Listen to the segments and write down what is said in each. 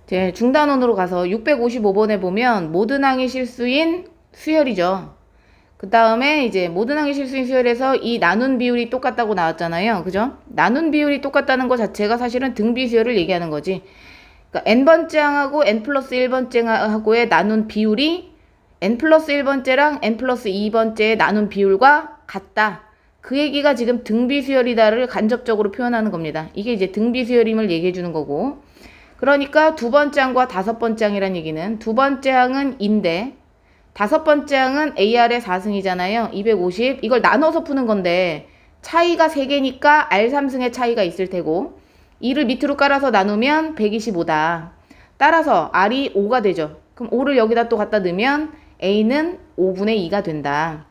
이제 중단원으로 가서 655번에 보면 모든 항의 실수인 수열이죠. 그 다음에 이제 모든 항의 실수인 수열에서 이 나눈 비율이 똑같다고 나왔잖아요. 그죠? 나눈 비율이 똑같다는 것 자체가 사실은 등비수열을 얘기하는 거지. 그러니까 n번째 항하고 n 플러스 1번째 항하고의 나눈 비율이 n 플러스 1번째랑 n 플러스 2번째의 나눈 비율과 같다. 그 얘기가 지금 등비수열이다를 간접적으로 표현하는 겁니다. 이게 이제 등비수열임을 얘기해 주는 거고. 그러니까 두 번째 항과 다섯 번째 항이란 얘기는 두 번째 항은 인데 다섯 번째 항은 AR의 4승이잖아요. 250. 이걸 나눠서 푸는 건데 차이가 3개니까 R3승의 차이가 있을 테고 2를 밑으로 깔아서 나누면 125다. 따라서 R이 5가 되죠. 그럼 5를 여기다 또 갖다 넣으면 A는 5분의 2가 된다.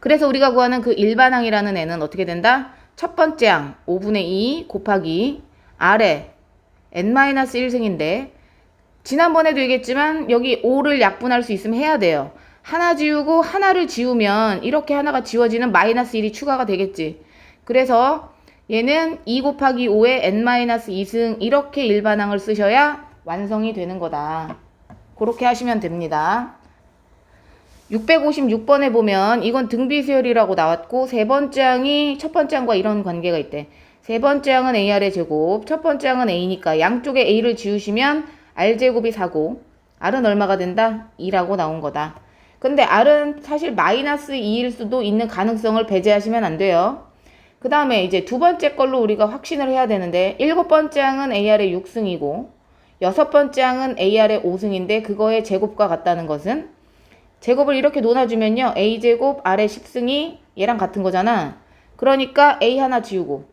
그래서 우리가 구하는 그 일반항이라는 애는 어떻게 된다? 첫 번째 항 5분의 2 곱하기 R의 n-1승인데 지난번에도 얘기했지만 여기 5를 약분할 수 있으면 해야 돼요. 하나 지우고 하나를 지우면 이렇게 하나가 지워지는 마이너스 1이 추가가 되겠지. 그래서 얘는 2 곱하기 5의 n-2승 이렇게 일반항을 쓰셔야 완성이 되는 거다. 그렇게 하시면 됩니다. 656번에 보면 이건 등비수열이라고 나왔고 세 번째 항이 첫 번째 항과 이런 관계가 있대. 세 번째 항은 AR의 제곱, 첫 번째 항은 A니까 양쪽에 A를 지우시면 R제곱이 4고 R은 얼마가 된다? 2라고 나온 거다. 근데 R은 사실 마이너스 2일 수도 있는 가능성을 배제하시면 안 돼요. 그 다음에 이제 두 번째 걸로 우리가 확신을 해야 되는데 일곱 번째 항은 AR의 6승이고 여섯 번째 항은 AR의 5승인데 그거의 제곱과 같다는 것은 제곱을 이렇게 놓아주면요. A제곱 R의 10승이 얘랑 같은 거잖아. 그러니까 A 하나 지우고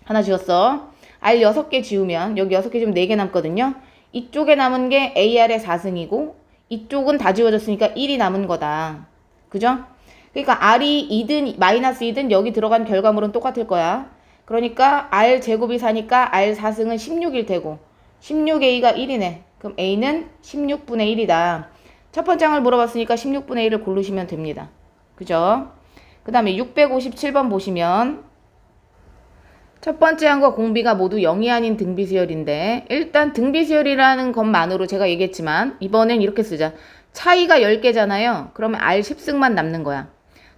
하나 지웠어. R 6개 지우면 여기 6개 지우면 4개 남거든요. 이쪽에 남은 게 AR의 4승이고 이쪽은 다 지워졌으니까 1이 남은 거다. 그죠? 그러니까 R이 2든 마이너스 2든 여기 들어간 결과물은 똑같을 거야. 그러니까 R 제곱이 4니까 R 4승은 16일 테고 16A가 1이네. 그럼 A는 16분의 1이다. 첫 번째 항을 물어봤으니까 16분의 1을 고르시면 됩니다. 그죠? 그 다음에 657번 보시면 첫 번째 항과 공비가 모두 0이 아닌 등비수열인데 일단 등비수열이라는 것만으로 제가 얘기했지만 이번엔 이렇게 쓰자. 차이가 10개잖아요. 그러면 R10승만 남는 거야.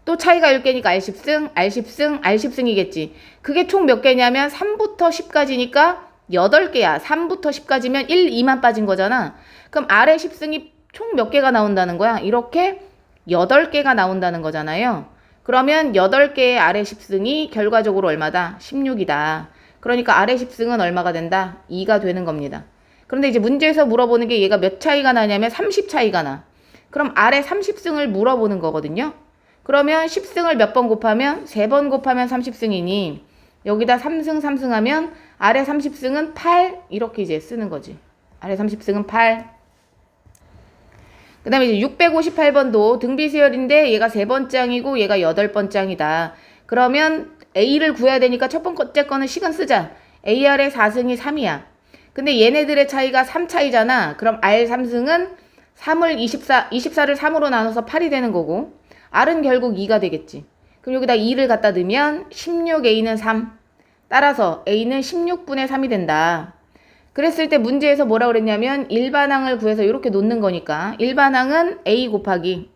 또 차이가 10개니까 R10승, R10승, R10승이겠지. 그게 총 몇 개냐면 3부터 10까지니까 8개야. 3부터 10까지면 1, 2만 빠진 거잖아. 그럼 R의 10승이 총 몇 개가 나온다는 거야? 이렇게 8개가 나온다는 거잖아요. 그러면 8개의 아래 10승이 결과적으로 얼마다? 16이다. 그러니까 아래 10승은 얼마가 된다? 2가 되는 겁니다. 그런데 이제 문제에서 물어보는 게 얘가 몇 차이가 나냐면 30 차이가 나. 그럼 아래 30승을 물어보는 거거든요. 그러면 10승을 몇 번 곱하면 3번 곱하면 30승이니 여기다 3승 3승 하면 아래 30승은 8 이렇게 이제 쓰는 거지. 아래 30승은 8. 그 다음에 이제 658번도 등비수열인데 얘가 세 번째 항이고 얘가 8번째 항이다. 그러면 A를 구해야 되니까 첫 번째 거는 시간 쓰자. AR의 4승이 3이야. 근데 얘네들의 차이가 3 차이잖아. 그럼 R 3승은 3을 24를 3으로 나눠서 8이 되는 거고 R은 결국 2가 되겠지. 그럼 여기다 2를 갖다 넣으면 16A는 3. 따라서 A는 16분의 3이 된다. 그랬을 때 문제에서 뭐라 그랬냐면 일반항을 구해서 이렇게 놓는 거니까 일반항은 A 곱하기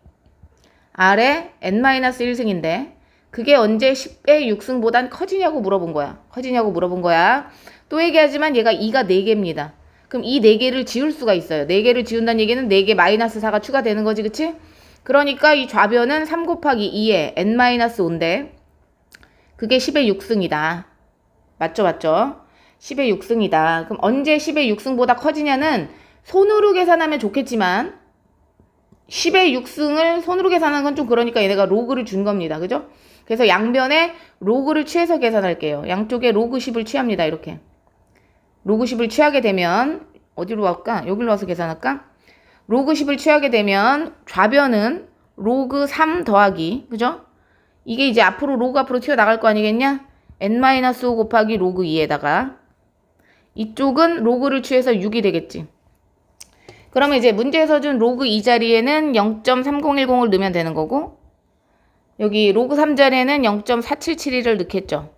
R의 n-1승인데 그게 언제 10의 6승보단 커지냐고 물어본 거야. 커지냐고 물어본 거야. 또 얘기하지만 얘가 2가 4개입니다. 그럼 이 4개를 지울 수가 있어요. 4개를 지운다는 얘기는 4개 마이너스 4가 추가되는 거지. 그치? 그러니까 이 좌변은 3 곱하기 2의 n-5인데 그게 10의 6승이다. 맞죠? 맞죠? 10의 6승이다. 그럼 언제 10의 6승보다 커지냐는 손으로 계산하면 좋겠지만 10의 6승을 손으로 계산하는 건 좀 그러니까 얘네가 로그를 준 겁니다. 그죠? 그래서 양변에 로그를 취해서 계산할게요. 양쪽에 로그 10을 취합니다. 이렇게. 로그 10을 취하게 되면 어디로 갈까? 여기로 와서 계산할까? 로그 10을 취하게 되면 좌변은 로그 3 더하기 그죠? 이게 이제 앞으로 로그 앞으로 튀어나갈 거 아니겠냐? n-5 곱하기 로그 2에다가 이쪽은 로그를 취해서 6이 되겠지. 그러면 이제 문제에서 준 로그 2 자리에는 0.3010을 넣으면 되는 거고 여기 로그 3 자리에는 0.4772를 넣겠죠.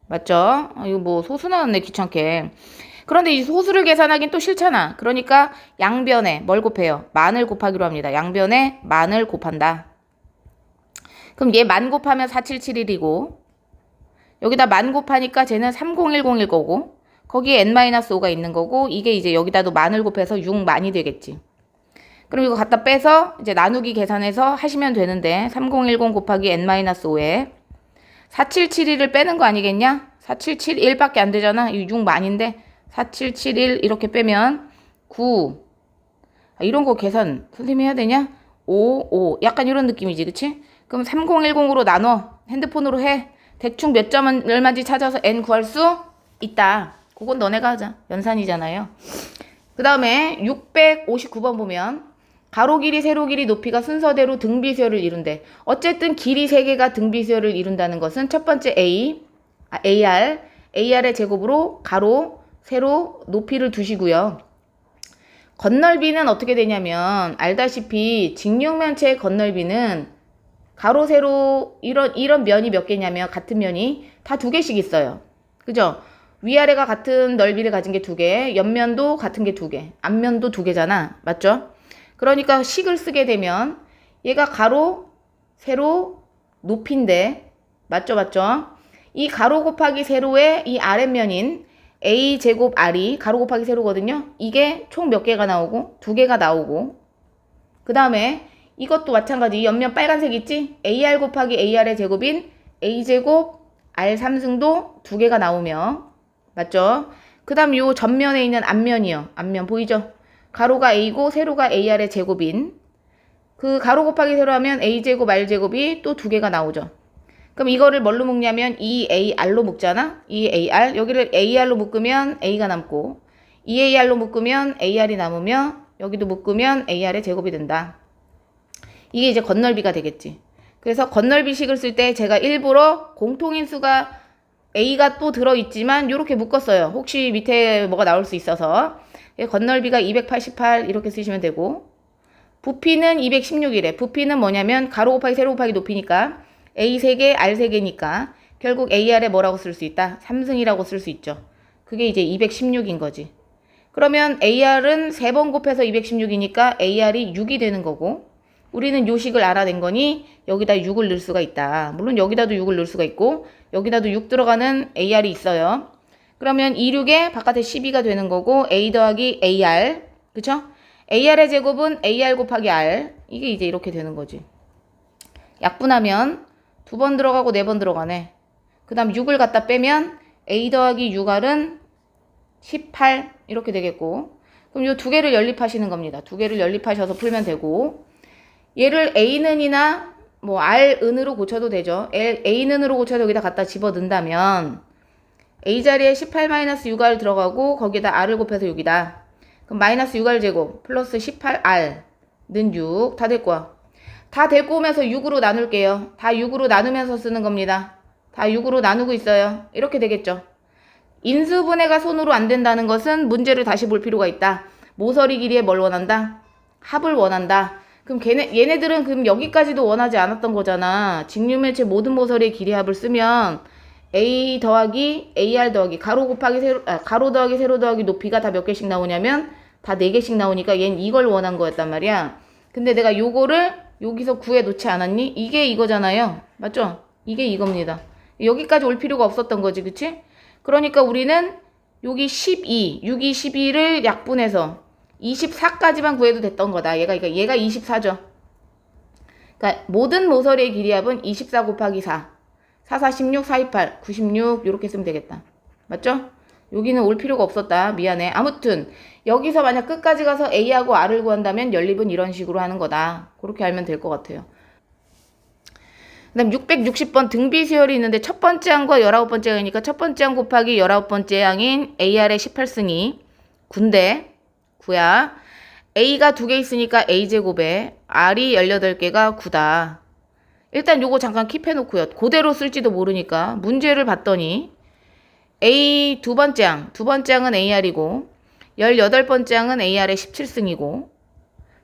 맞죠? 이거 뭐 소수 나왔네 귀찮게. 그런데 이 소수를 계산하긴 또 싫잖아. 그러니까 양변에 뭘 곱해요? 만을 곱하기로 합니다. 양변에 만을 곱한다. 그럼 얘 만 곱하면 4771이고 여기다 만 곱하니까 쟤는 3010일 거고 거기에 n-5가 있는 거고 이게 이제 여기다도 만을 곱해서 6만이 되겠지. 그럼 이거 갖다 빼서 이제 나누기 계산해서 하시면 되는데 3010 곱하기 n-5에 4771을 빼는 거 아니겠냐? 4771밖에 안 되잖아. 이 6만인데 4771 이렇게 빼면 9 이런 거 계산 선생님이 해야 되냐? 5 약간 이런 느낌이지 그치? 그럼 3010으로 나눠 핸드폰으로 해. 대충 몇 점은 얼마인지 찾아서 n 구할 수 있다. 그건 너네가 하자. 연산이잖아요. 그 다음에 659번 보면 가로 길이, 세로 길이, 높이가 순서대로 등비수열을 이룬대. 어쨌든 길이 3개가 등비수열을 이룬다는 것은 첫 번째 AR의 제곱으로 가로, 세로, 높이를 두시고요. 건널비는 어떻게 되냐면 알다시피 직육면체의 건널비는 가로, 세로 이런 면이 몇 개냐면 같은 면이 다 2개씩 있어요. 그죠? 위아래가 같은 넓이를 가진 게 2개, 옆면도 같은 게 2개, 앞면도 2개잖아. 맞죠? 그러니까 식을 쓰게 되면 얘가 가로, 세로, 높이인데 맞죠? 맞죠? 이 가로 곱하기 세로의 이 아랫면인 A제곱 R이 가로 곱하기 세로거든요. 이게 총 몇 개가 나오고 2개가 나오고 그 다음에 이것도 마찬가지. 옆면 빨간색 있지? AR 곱하기 AR의 제곱인 A제곱 R3승도 2개가 나오며 맞죠? 그 다음 요 전면에 있는 앞면이요. 앞면 보이죠? 가로가 A고 세로가 AR의 제곱인 그 가로 곱하기 세로 하면 A제곱 R제곱이 또 2개가 나오죠. 그럼 이거를 뭘로 묶냐면 2AR로 묶잖아? 2AR 여기를 AR로 묶으면 A가 남고 2AR로 묶으면 AR이 남으며 여기도 묶으면 AR의 제곱이 된다. 이게 이제 건널비가 되겠지. 그래서 건널비식을 쓸 때 제가 일부러 공통인수가 A가 또 들어있지만 이렇게 묶었어요. 혹시 밑에 뭐가 나올 수 있어서. 건널비가 288 이렇게 쓰시면 되고 부피는 216이래. 부피는 뭐냐면 가로 곱하기 세로 곱하기 높이니까 A 3개, R 3개니까 결국 AR에 뭐라고 쓸 수 있다? 3승이라고 쓸 수 있죠. 그게 이제 216인 거지. 그러면 AR은 3번 곱해서 216이니까 AR이 6이 되는 거고 우리는 요식을 알아낸 거니 여기다 6을 넣을 수가 있다. 물론 여기다도 6을 넣을 수가 있고 여기다도 6 들어가는 AR이 있어요. 그러면 26에 바깥에 12가 되는 거고 A 더하기 AR 그쵸? AR의 제곱은 AR 곱하기 R 이게 이제 이렇게 되는 거지. 약분하면 2번 들어가고 4번 들어가네. 그 다음 6을 갖다 빼면 A 더하기 6R은 18 이렇게 되겠고 그럼 이 2개를 연립하시는 겁니다. 2개를 연립하셔서 풀면 되고 얘를 A는이나 뭐 R은으로 고쳐도 되죠. A는으로 고쳐서 여기다 갖다 집어 넣는다면 A 자리에 18-6R 들어가고 거기다 R을 곱해서 6이다. 그럼 마이너스 6R 제곱 플러스 18R는 6 다 될 거야. 다 데리고 오면서 6으로 나눌게요. 다 6으로 나누면서 쓰는 겁니다. 다 6으로 나누고 있어요. 이렇게 되겠죠. 인수분해가 손으로 안 된다는 것은 문제를 다시 볼 필요가 있다. 모서리 길이에 뭘 원한다? 합을 원한다. 그럼 얘네들은 그럼 여기까지도 원하지 않았던 거잖아. 직육면체 모든 모서리의 길이 합을 쓰면 A 더하기 AR 더하기 가로 곱하기 세로 가로 더하기 세로 더하기 높이가 다 몇 개씩 나오냐면 다 4개씩 나오니까 얘는 이걸 원한 거였단 말이야. 근데 내가 요거를 여기서 구해 놓지 않았니? 이게 이거잖아요. 맞죠? 이게 이겁니다. 여기까지 올 필요가 없었던 거지. 그치? 그러니까 우리는 여기 12, 6, 2, 12를 약분해서 24까지만 구해도 됐던 거다. 얘가 24죠. 그러니까 모든 모서리의 길이합은 24 곱하기 4. 4, 4, 16, 4, 28, 96 이렇게 쓰면 되겠다. 맞죠? 여기는 올 필요가 없었다. 미안해. 아무튼 여기서 만약 끝까지 가서 A하고 R을 구한다면 연립은 이런 식으로 하는 거다. 그렇게 알면 될 것 같아요. 그 다음 660번 등비수열이 있는데 첫 번째 항과 19번째 항이니까 첫 번째 항 곱하기 19번째 항인 AR의 18승이 9인데 9야. A가 2개 있으니까 A제곱에 R이 18개가 9다. 일단 요거 잠깐 킵해놓고요. 그대로 쓸지도 모르니까 문제를 봤더니 A 두 번째 항은 AR이고 18번째 항은 AR의 17승이고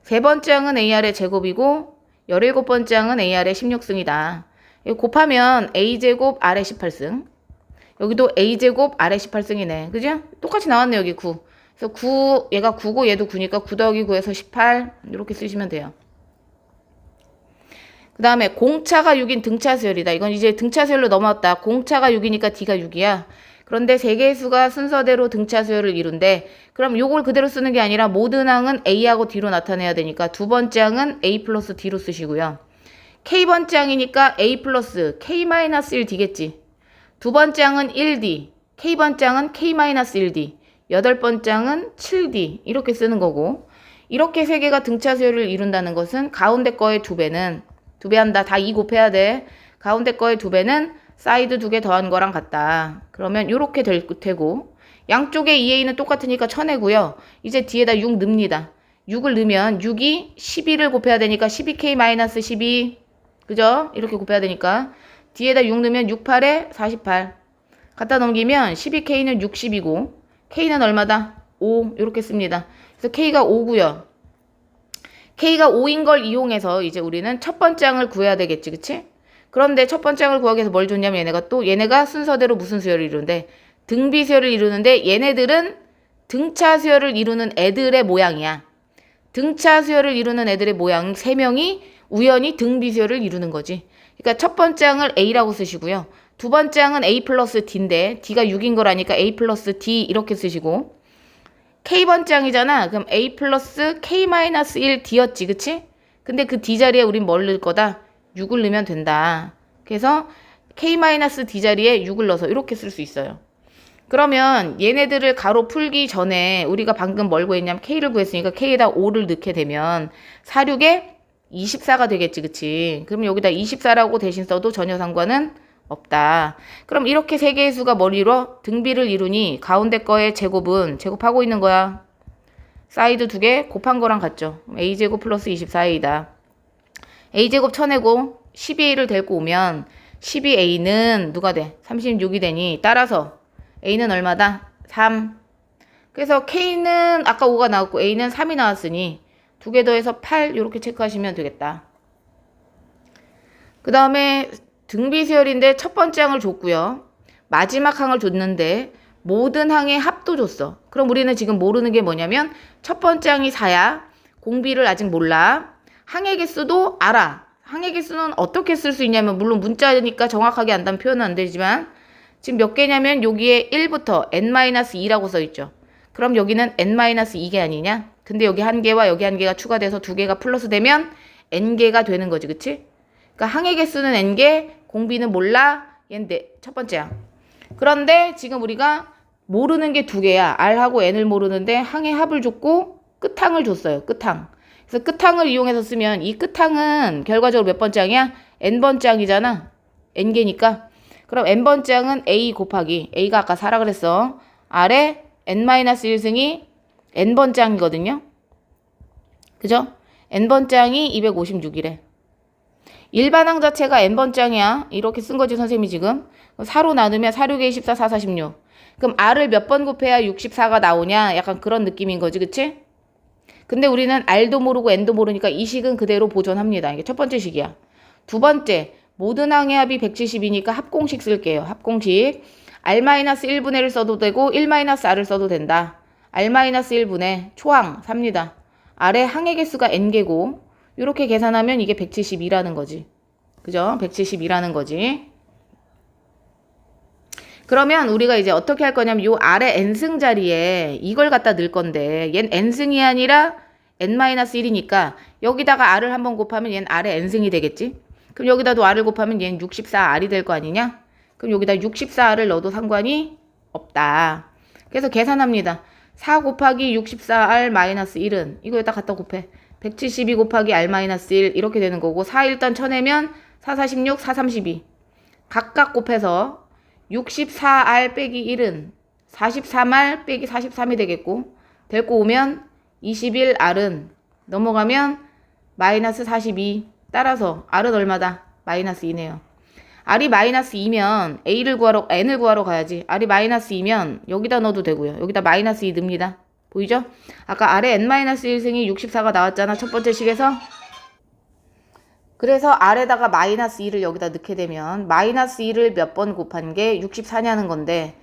세 번째 항은 AR의 제곱이고 17번째 항은 AR의 16승이다. 이거 곱하면 A제곱 R의 18승 여기도 a제곱 아래 18승이네. 그죠? 똑같이 나왔네 여기 9. 그래서 9 얘가 9고 얘도 9니까 9 더하기 9에서 18 이렇게 쓰시면 돼요. 그 다음에 공차가 6인 등차 수열이다. 이건 이제 등차 수열로 넘어왔다. 공차가 6이니까 D가 6이야. 그런데 세 개의 수가 순서대로 등차 수열을 이룬대. 그럼 요걸 그대로 쓰는 게 아니라 모든 항은 A하고 D로 나타내야 되니까 두 번째 항은 A 플러스 D로 쓰시고요. K번째 항이니까 A 플러스 K-1 D겠지. 두 번째 항은 1D, K번째 항은 K-1D, 여덟 번째 항은 7D 이렇게 쓰는 거고, 이렇게 세 개가 등차 수열을 이룬다는 것은 가운데 거의 2배는 2배 한다. 다 2 곱해야 돼. 가운데 거의 2배는 사이드 2개 더한 거랑 같다. 그러면 이렇게 될 테고, 양쪽의 2a는 똑같으니까 쳐내고요. 이제 뒤에다 6 넣습니다. 6을 넣으면 6이 12를 곱해야 되니까 12k-12 그죠? 이렇게 곱해야 되니까 뒤에다 6 넣으면 6, 8에 48 갖다 넘기면 12k는 60이고 k는 얼마다? 5 이렇게 씁니다. 그래서 k가 5고요. k가 5인 걸 이용해서 이제 우리는 첫 번째 항을 구해야 되겠지, 그치? 그런데 첫 번째 항을 구하기 위해서 뭘 줬냐면 얘네가 순서대로 무슨 수열을 이루는데 등비 수열을 이루는데, 얘네들은 등차 수열을 이루는 애들의 모양이야. 등차 수열을 이루는 애들의 모양 3명이 우연히 등비 수열을 이루는 거지. 그러니까 첫 번째 항을 A라고 쓰시고요. 두 번째 항은 A 플러스 D인데 D가 6인 거라니까 A 플러스 D 이렇게 쓰시고, K번째 항이잖아. 그럼 A 플러스 K-1 D였지, 그치? 근데 그 D 자리에 우린 뭘 넣을 거다? 6을 넣으면 된다. 그래서 K-D 자리에 6을 넣어서 이렇게 쓸 수 있어요. 그러면 얘네들을 가로 풀기 전에 우리가 방금 뭘 구했냐면 K를 구했으니까 K에다 5를 넣게 되면 4, 6에 24가 되겠지, 그치? 그럼 여기다 24라고 대신 써도 전혀 상관은 없다. 그럼 이렇게 세 개의 수가 뭘 이뤄? 등비를 이루니 가운데 거의 제곱은 제곱하고 있는 거야. 사이드 2개 곱한 거랑 같죠. a제곱 플러스 24a다. a제곱 쳐내고 12a를 데리고 오면 12a는 누가 돼? 36이 되니 따라서 a는 얼마다? 3. 그래서 k는 아까 5가 나왔고 a는 3이 나왔으니 2개 더해서 8 이렇게 체크하시면 되겠다. 그 다음에 등비 수열인데 첫 번째 항을 줬고요. 마지막 항을 줬는데 모든 항의 합도 줬어. 그럼 우리는 지금 모르는 게 뭐냐면 첫 번째 항이 4야. 공비를 아직 몰라. 항의 개수도 알아. 항의 개수는 어떻게 쓸 수 있냐면, 물론 문자니까 정확하게 안다면 표현은 안 되지만 지금 몇 개냐면 여기에 1부터 n-2라고 써있죠. 그럼 여기는 n-2개 아니냐? 근데 여기 한 개와 여기 한 개가 추가돼서 2개가 플러스 되면 n개가 되는 거지, 그치? 그러니까 항의 개수는 n개, 공비는 몰라. 얘는 첫 번째야. 그런데 지금 우리가 모르는 게 2개야. r하고 n을 모르는데 항의 합을 줬고 끝항을 줬어요. 끝항. 그래서 끝항을 이용해서 쓰면 이 끝항은 결과적으로 몇 번째 항이야? n번째 항이잖아. n개니까. 그럼 n번째 항은 a 곱하기 a가 아까 4라 그랬어. r에 n-1승이 n번째 항이거든요. 그죠? n번째 항이 256이래. 일반항 자체가 n번째 항이야. 이렇게 쓴 거지 선생님이 지금. 4로 나누면 4, 6에 24, 4, 46. 그럼 r을 몇 번 곱해야 64가 나오냐? 약간 그런 느낌인 거지, 그치? 근데 우리는 r도 모르고 n도 모르니까 이 식은 그대로 보존합니다. 이게 첫 번째 식이야. 두 번째, 모든 항의 합이 170이니까 합공식 쓸게요. 합공식. r-1분의 1을 써도 되고 1-r을 써도 된다. r-1분의 초항 3입니다. r의 항의 개수가 n개고 이렇게 계산하면 이게 172라는 거지. 그죠? 172라는 거지. 그러면 우리가 이제 어떻게 할 거냐면 요 r의 n승 자리에 이걸 갖다 넣을 건데, 얘는 n승이 아니라 n-1이니까 여기다가 r을 한번 곱하면 얘는 r의 n승이 되겠지? 그럼 여기다도 r을 곱하면 얘는 64r이 될 거 아니냐? 그럼 여기다 64r을 넣어도 상관이 없다. 그래서 계산합니다. 4 곱하기 64r-1은 이거 여기다 갖다 곱해. 172 곱하기 r-1 이렇게 되는 거고, 4 일단 쳐내면 4, 46, 4, 32 각각 곱해서 64r 빼기 1은 43r 빼기 43이 되겠고, 데리고 오면 21r은 넘어가면 마이너스 42. 따라서 r은 얼마다? 마이너스 2네요. r이 마이너스 2면 n을 구하러 가야지. r이 마이너스 2면 여기다 넣어도 되고요. 여기다 마이너스 2 넣습니다. 보이죠? 아까 r의 n-1승이 64가 나왔잖아. 첫 번째 식에서. 그래서 아래다가 마이너스 2를 여기다 넣게 되면 마이너스 2를 몇 번 곱한 게 64냐는 건데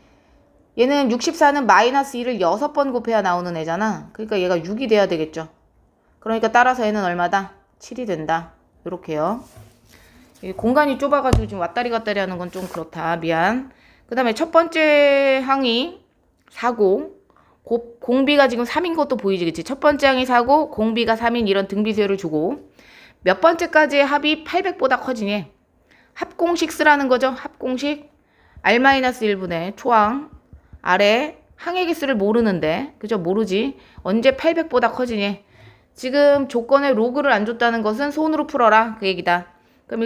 얘는 64는 마이너스 2를 6번 곱해야 나오는 애잖아. 그러니까 얘가 6이 돼야 되겠죠. 그러니까 따라서 얘는 얼마다? 7이 된다. 이렇게요. 공간이 좁아가지고 지금 왔다리 갔다리 하는 건 좀 그렇다. 미안. 그 다음에 첫 번째 항이 4고 공비가 지금 3인 것도 보이지, 그치? 첫 번째 항이 4고 공비가 3인 이런 등비수열을 주고 몇 번째까지의 합이 800보다 커지니 합공식 쓰라는 거죠. 합공식 R-1분의 초항 아래 항의 개수를 모르는데, 그죠? 모르지. 언제 800보다 커지니? 지금 조건에 로그를 안 줬다는 것은 손으로 풀어라 그 얘기다. 그럼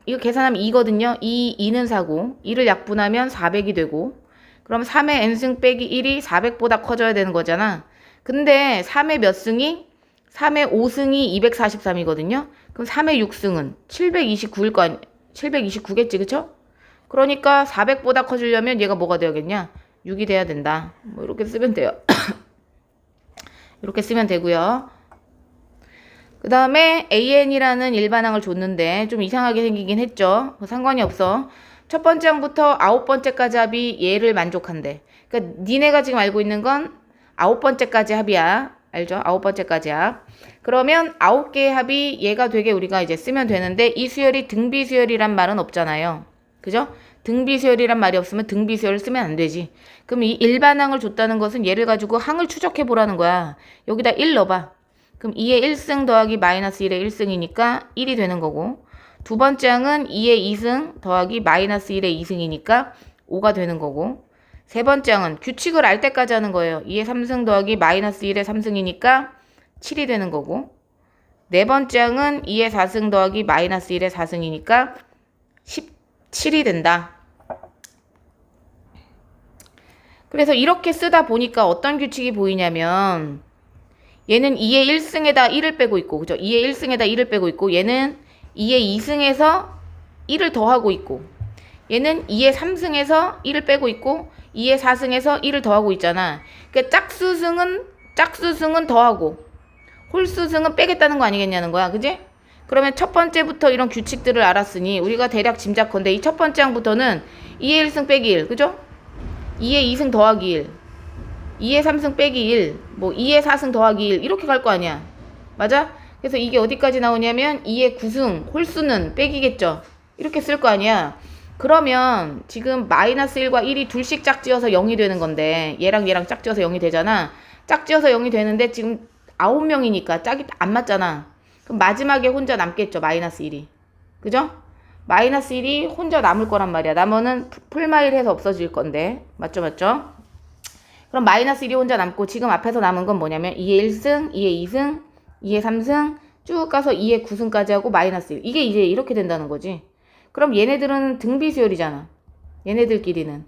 이거 계산하면 2거든요. 2는 4고 2를 약분하면 400이 되고 그럼 3의 n승 빼기 1이 400보다 커져야 되는 거잖아. 근데 3의 몇 승이? 3의 5승이 243이거든요. 그럼 3의 6승은 729일 거 아니, 729겠지, 그쵸? 그러니까 400보다 커지려면 얘가 뭐가 되어야겠냐? 6이 돼야 된다. 뭐 이렇게 쓰면 돼요. 이렇게 쓰면 되고요. 그 다음에 AN이라는 일반항을 줬는데 좀 이상하게 생기긴 했죠. 상관이 없어. 첫 번째 항부터 9번째까지 합이 얘를 만족한대. 그러니까 니네가 지금 알고 있는 건 9번째까지 합이야. 알죠? 9번째까지 합. 그러면 9개의 합이 얘가 되게 우리가 이제 쓰면 되는데 이 수열이 등비수열이란 말은 없잖아요. 그죠? 등비수열이란 말이 없으면 등비수열을 쓰면 안 되지. 그럼 이 일반항을 줬다는 것은 얘를 가지고 항을 추적해 보라는 거야. 여기다 1 넣어봐. 그럼 2의 1승 더하기 마이너스 1의 1승이니까 1이 되는 거고 두 번째 항은 2의 2승 더하기 마이너스 1의 2승이니까 5가 되는 거고 세 번째 항은 규칙을 알 때까지 하는 거예요. 2의 3승 더하기 마이너스 1의 3승이니까 7이 되는 거고 네 번째 항은 2의 4승 더하기 마이너스 1의 4승이니까 17이 된다. 그래서 이렇게 쓰다 보니까 어떤 규칙이 보이냐면 얘는 2의 1승에다 1을 빼고 있고, 그죠? 2의 1승에다 1을 빼고 있고, 얘는 2의 2승에서 1을 더하고 있고, 얘는 2의 3승에서 1을 빼고 있고, 2의 4승에서 1을 더하고 있잖아. 그러니까 짝수승은 더하고, 홀수승은 빼겠다는 거 아니겠냐는 거야, 그지? 그러면 첫 번째부터 이런 규칙들을 알았으니, 우리가 대략 짐작컨대 이 첫 번째 항부터는 2의 1승 빼기 1, 그죠? 2의 2승 더하기 1. 2의 3승 빼기 1, 뭐 2의 4승 더하기 1 이렇게 갈 거 아니야. 맞아? 그래서 이게 어디까지 나오냐면 2의 9승, 홀수는 빼기겠죠. 이렇게 쓸 거 아니야. 그러면 지금 마이너스 1과 1이 둘씩 짝지어서 0이 되는 건데 얘랑 짝지어서 0이 되잖아. 짝지어서 0이 되는데 지금 9명이니까 짝이 안 맞잖아. 그럼 마지막에 혼자 남겠죠. 마이너스 1이. 그죠? 마이너스 1이 혼자 남을 거란 말이야. 나머는 풀마일 해서 없어질 건데. 맞죠? 그럼 마이너스 1이 혼자 남고 지금 앞에서 남은 건 뭐냐면 2의 1승, 2의 2승, 2의 3승 쭉 가서 2의 9승까지 하고 마이너스 1. 이게 이제 이렇게 된다는 거지. 그럼 얘네들은 등비수열이잖아. 얘네들끼리는.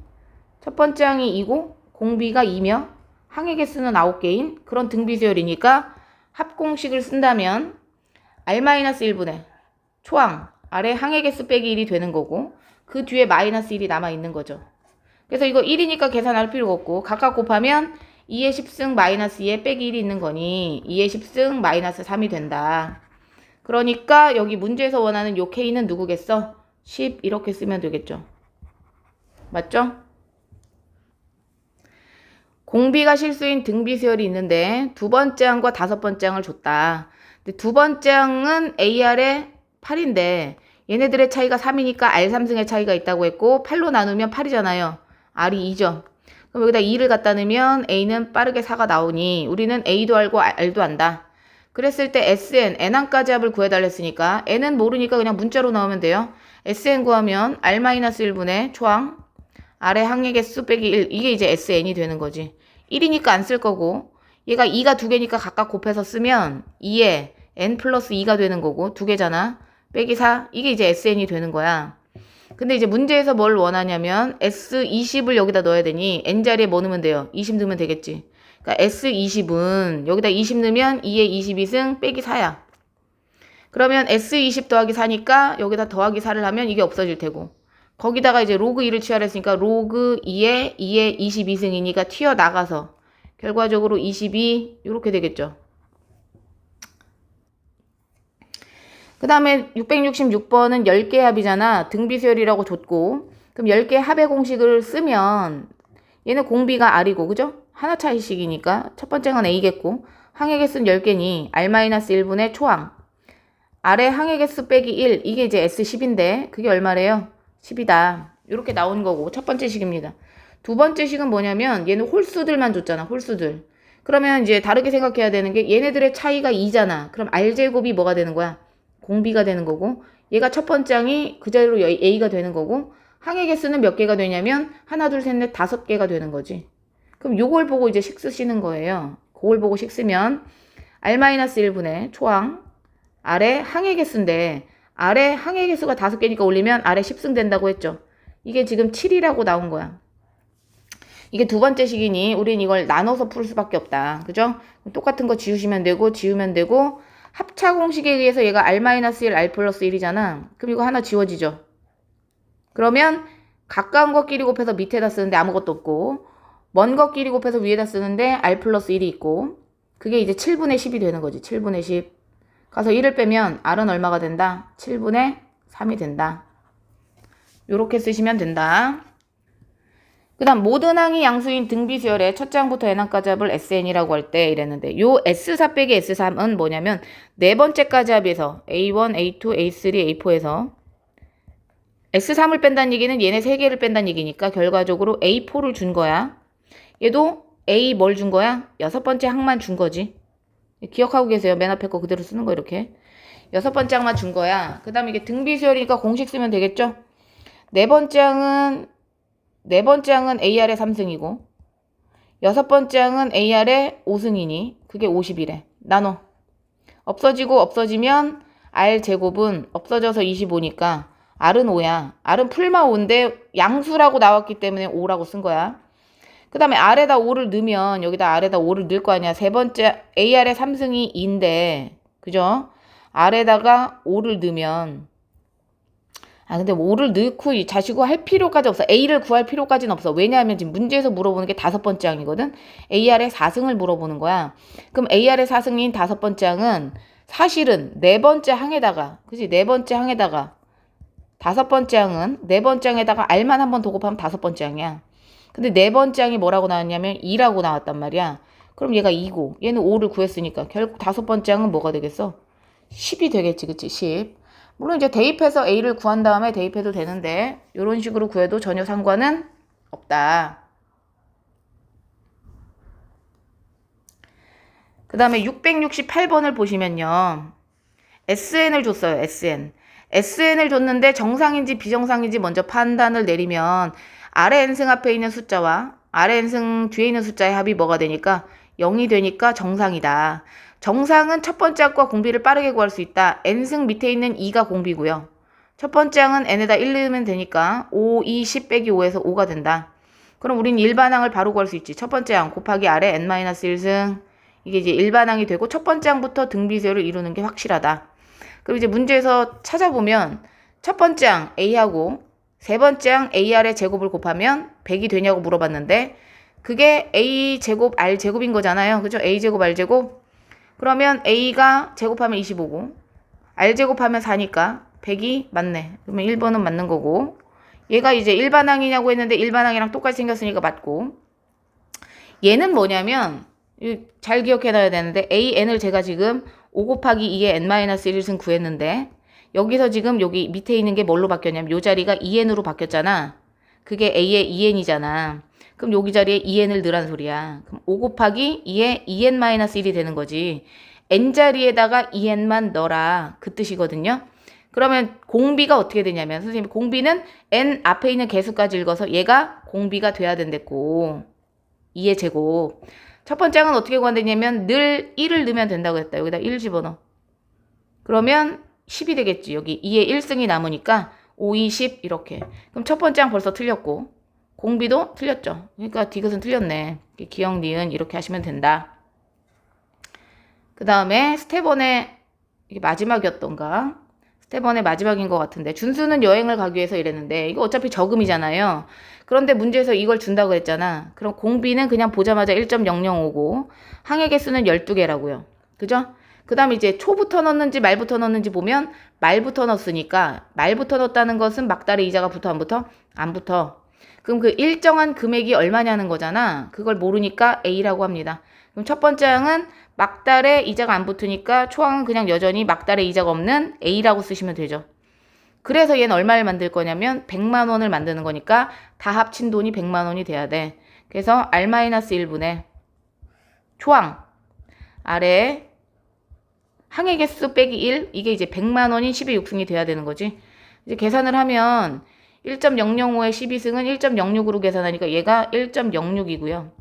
첫 번째 항이 2고 공비가 2며 항의 개수는 9개인 그런 등비수열이니까 합공식을 쓴다면 R-1분의 초항 아래 항의 개수 빼기 1이 되는 거고 그 뒤에 마이너스 1이 남아있는 거죠. 그래서 이거 1이니까 계산할 필요가 없고 각각 곱하면 2의 10승 마이너스 2의 빼기 1이 있는 거니 2의 10승 마이너스 3이 된다. 그러니까 여기 문제에서 원하는 요 K는 누구겠어? 10 이렇게 쓰면 되겠죠. 맞죠? 공비가 실수인 등비수열이 있는데 두 번째 항과 다섯 번째 항을 줬다. 근데 두 번째 항은 AR의 8인데 얘네들의 차이가 3이니까 R3승의 차이가 있다고 했고 8로 나누면 8이잖아요. R이 2죠. 그럼 여기다 2를 갖다 넣으면 A는 빠르게 4가 나오니 우리는 A도 알고 R도 안다. 그랬을 때 SN, N항까지 합을 구해달랬으니까 N은 모르니까 그냥 문자로 나오면 돼요. SN 구하면 R-1분의 초항 R의 항의 개수 빼기 1 이게 이제 SN이 되는 거지. 1이니까 안 쓸 거고 얘가 2가 두 개니까 각각 곱해서 쓰면 2에 N 플러스 2가 되는 거고 두 개잖아. 빼기 4 이게 이제 SN이 되는 거야. 근데 이제 문제에서 뭘 원하냐면 S20을 여기다 넣어야 되니 N자리에 뭐 넣으면 돼요? 20 넣으면 되겠지. 그러니까 S20은 여기다 20 넣으면 2의 22승 빼기 4야. 그러면 S20 더하기 4니까 여기다 더하기 4를 하면 이게 없어질 테고 거기다가 이제 로그 2를 취하랬으니까 로그 2에 2의 22승이니까 튀어나가서 결과적으로 22 이렇게 되겠죠. 그 다음에 666번은 10개 합이잖아. 등비수열이라고 줬고, 그럼 10개 합의 공식을 쓰면 얘는 공비가 R이고, 그죠? 하나 차이씩이니까 첫 번째는 A겠고, 항의 개수는 10개니 R-1분의 초항. R의 항의 개수 빼기 1, 이게 이제 S10인데 그게 얼마래요? 10이다. 이렇게 나온 거고 첫 번째 식입니다. 두 번째 식은 뭐냐면 얘는 홀수들만 줬잖아. 홀수들. 그러면 이제 다르게 생각해야 되는 게 얘네들의 차이가 2잖아. 그럼 R제곱이 뭐가 되는 거야? 공비가 되는 거고, 얘가 첫 번째 항이 그대로 A가 되는 거고, 항의 개수는 몇 개가 되냐면 하나, 둘, 셋, 넷, 5개가 되는 거지. 그럼 요걸 보고 이제 식 쓰시는 거예요. 그걸 보고 식 쓰면 R-1분의 초항 R의 항의 개수인데 R의 항의 개수가 5개니까 올리면 R의 10승 된다고 했죠. 이게 지금 7이라고 나온 거야. 이게 두 번째 식이니 우린 이걸 나눠서 풀 수밖에 없다. 그죠? 똑같은 거 지우시면 되고 지우면 되고, 합차 공식에 의해서 얘가 R-1, R 플러스 1이잖아. 그럼 이거 하나 지워지죠. 그러면 가까운 것끼리 곱해서 밑에다 쓰는데 아무것도 없고, 먼 것끼리 곱해서 위에다 쓰는데 R 플러스 1이 있고, 그게 이제 7분의 10이 되는 거지. 7분의 10. 가서 1을 빼면 R은 얼마가 된다? 7분의 3이 된다. 요렇게 쓰시면 된다. 그 다음 모든 항이 양수인 등비수열의 첫 장부터 n항까지 합을 SN이라고 할 때 이랬는데, 요 S4 빼기 S3은 뭐냐면 네 번째까지 합에서 A1, A2, A3, A4에서 S3을 뺀다는 얘기는 얘네 3개를 뺀다는 얘기니까 결과적으로 A4를 준 거야. 얘도 A 뭘 준 거야? 여섯 번째 항만 준 거지. 기억하고 계세요. 맨 앞에 거 그대로 쓰는 거 이렇게. 여섯 번째 항만 준 거야. 그 다음에 이게 등비수열이니까 공식 쓰면 되겠죠? 네 번째 항은 AR의 3승이고, 여섯 번째 항은 AR의 5승이니 그게 50이래. 나눠. 없어지고 없어지면 R제곱은 없어져서 25니까 R은 5야. R은 풀마 5인데 양수라고 나왔기 때문에 5라고 쓴 거야. 그 다음에 R에다 5를 넣으면 여기다 R에다 5를 넣을 거 아니야. 세 번째 AR의 3승이 2인데, 그죠? R에다가 5를 넣으면, 근데 5를 넣고 자시고 할 필요까지 없어. A를 구할 필요까지는 없어. 왜냐하면 지금 문제에서 물어보는 게 다섯 번째 항이거든. AR의 4승을 물어보는 거야. 그럼 AR의 4승인 다섯 번째 항은 사실은 네 번째 항에다가, 그치? 네 번째 항에다가, 다섯 번째 항은 네 번째 항에다가 R만 한 번 더 곱하면 다섯 번째 항이야. 근데 네 번째 항이 뭐라고 나왔냐면 2라고 나왔단 말이야. 그럼 얘가 2고 얘는 5를 구했으니까 결국 다섯 번째 항은 뭐가 되겠어? 10이 되겠지. 그치? 10. 물론 이제 대입해서 A를 구한 다음에 대입해도 되는데 이런 식으로 구해도 전혀 상관은 없다. 그 다음에 668번을 보시면요. SN을 줬어요. SN. SN을 줬는데 정상인지 비정상인지 먼저 판단을 내리면 아래 n승 앞에 있는 숫자와 아래 n승 뒤에 있는 숫자의 합이 뭐가 되니까 0이 되니까 정상이다. 정상은 첫 번째 항과 공비를 빠르게 구할 수 있다. n승 밑에 있는 2가 공비고요. 첫 번째 항은 n에다 1 넣으면 되니까 5, 2, 10 빼기 5에서 5가 된다. 그럼 우린 일반항을 바로 구할 수 있지. 첫 번째 항 곱하기 아래 n-1승. 이게 이제 일반항이 되고 첫 번째 항부터 등비수열을 이루는 게 확실하다. 그럼 이제 문제에서 찾아보면 첫 번째 항 A하고 세 번째 항 AR의 제곱을 곱하면 100이 되냐고 물어봤는데 그게 A제곱 R제곱인 거잖아요. 그죠? A제곱 R제곱. 그러면 A가 제곱하면 25고 R제곱하면 4니까 100이 맞네. 그러면 1번은 맞는 거고, 얘가 이제 일반항이냐고 했는데 일반항이랑 똑같이 생겼으니까 맞고, 얘는 뭐냐면 잘 기억해놔야 되는데 AN을 제가 지금 5 곱하기 2의 n-1승 구했는데 여기서 지금 여기 밑에 있는 게 뭘로 바뀌었냐면 요 자리가 2n으로 바뀌었잖아. 그게 A의 2n이잖아. 그럼 여기 자리에 2n을 넣으란 소리야. 그럼 5 곱하기 2의 2n-1이 되는 거지. n자리에다가 2n만 넣어라. 그 뜻이거든요. 그러면 공비가 어떻게 되냐면 선생님 공비는 n 앞에 있는 개수까지 읽어서 얘가 공비가 돼야 된댔고 2의 제곱. 첫 번째 항은 어떻게 구한다냐면 늘 1을 넣으면 된다고 했다. 여기다 1 집어넣어. 그러면 10이 되겠지. 여기 2의 1승이 남으니까 5, 2, 10 이렇게. 그럼 첫 번째 항 벌써 틀렸고 공비도 틀렸죠. 그러니까 디귿은 틀렸네. 기억, 니은 이렇게 하시면 된다. 그 다음에 스텝 1의 이게 마지막이었던가? 스텝 1의 마지막인 것 같은데 준수는 여행을 가기 위해서 이랬는데 이거 어차피 저금이잖아요. 그런데 문제에서 이걸 준다고 했잖아. 그럼 공비는 그냥 보자마자 1.005고 항의 개수는 12개라고요. 그죠? 그 다음에 이제 초부터 넣었는지 말부터 넣었는지 보면 말부터 넣었으니까 말부터 넣었다는 것은 막달의 이자가 붙어 안 붙어? 안 붙어. 그럼 그 일정한 금액이 얼마냐는 거잖아. 그걸 모르니까 A라고 합니다. 그럼 첫 번째 항은 막달의 이자가 안 붙으니까 초항은 그냥 여전히 막달의 이자가 없는 A라고 쓰시면 되죠. 그래서 얘는 얼마를 만들 거냐면 100만 원을 만드는 거니까 다 합친 돈이 100만 원이 돼야 돼. 그래서 R-1분의 초항 아래 항의 개수 빼기 1 이게 이제 100만 원인 12육승이 돼야 되는 거지. 이제 계산을 하면 1.005의 12승은 1.06으로 계산하니까 얘가 1.06이고요.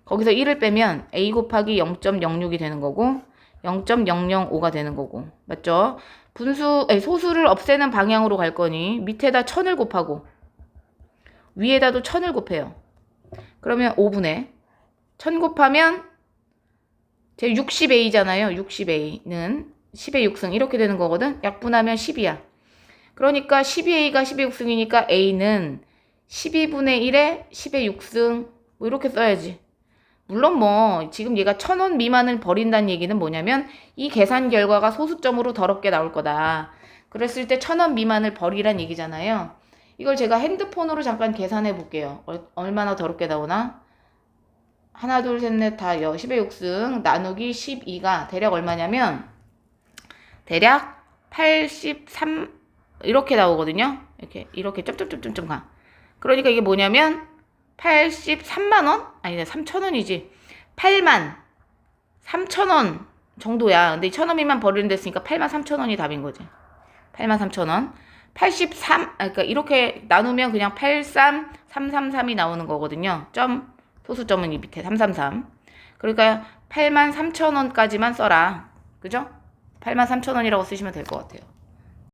거기서 1을 빼면 A 곱하기 0.06이 되는 거고 0.005가 되는 거고 맞죠? 소수를 없애는 방향으로 갈 거니 밑에다 1000을 곱하고 위에다도 1000을 곱해요. 그러면 5분의 1000 곱하면 제 60A잖아요. 60A는 10의 6승 이렇게 되는 거거든. 약분하면 10이야. 그러니까 12A가 10의 6승이니까 A는 12분의 1에 10의 6승 뭐 이렇게 써야지. 물론 뭐 지금 얘가 1000원 미만을 버린다는 얘기는 뭐냐면 이 계산 결과가 소수점으로 더럽게 나올 거다. 그랬을 때 1000원 미만을 버리란 얘기잖아요. 이걸 제가 핸드폰으로 잠깐 계산해 볼게요. 얼마나 더럽게 나오나? 하나 둘 셋 넷 다 10의 6승 나누기 12가 대략 얼마냐면 대략 83 이렇게 나오거든요. 이렇게 쩝쩝쩝쩝 가. 그러니까 이게 뭐냐면 83만 원? 아니다 3,000원이지. 8만 3,000원 정도야. 근데 1,000원 미만 버리는 데쓰니까 8만 3,000원이 답인 거지. 8만 3,000원. 83 그러니까 이렇게 나누면 그냥 83333이 나오는 거거든요. 소수점은 이 밑에 333. 그러니까 83,000원까지만 써라. 그죠? 83,000원이라고 쓰시면 될 것 같아요.